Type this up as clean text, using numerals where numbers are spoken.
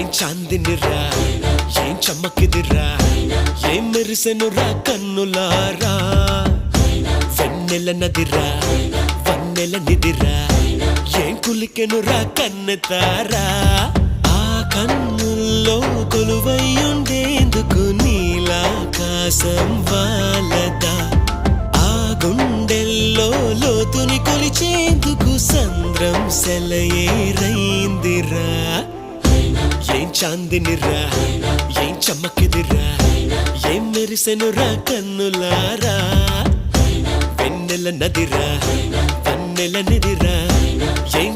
ఏం చాందినిరా ఏం చమ్మకిదిరా ఏం మెరిసెనురా కన్నులారా వెన్నెల నదిరా వన్నెల నిదిరా ఏం కులికెనురా కన్నెతారా ఆ కన్నుల్లో కొలువై ఉండేందుకు నీలాకాశం వాలదా ఆ గుండెల్లో లోతుని కొలిచేందుకు సంద్రం సెలయేరైందిరా ఏం చాందినిరా ఏం చమ్మకిదిరా ఏం మెరిసెనురా కన్నులారా వెన్నెల నదిరా వన్నెల నిదిరా ఏం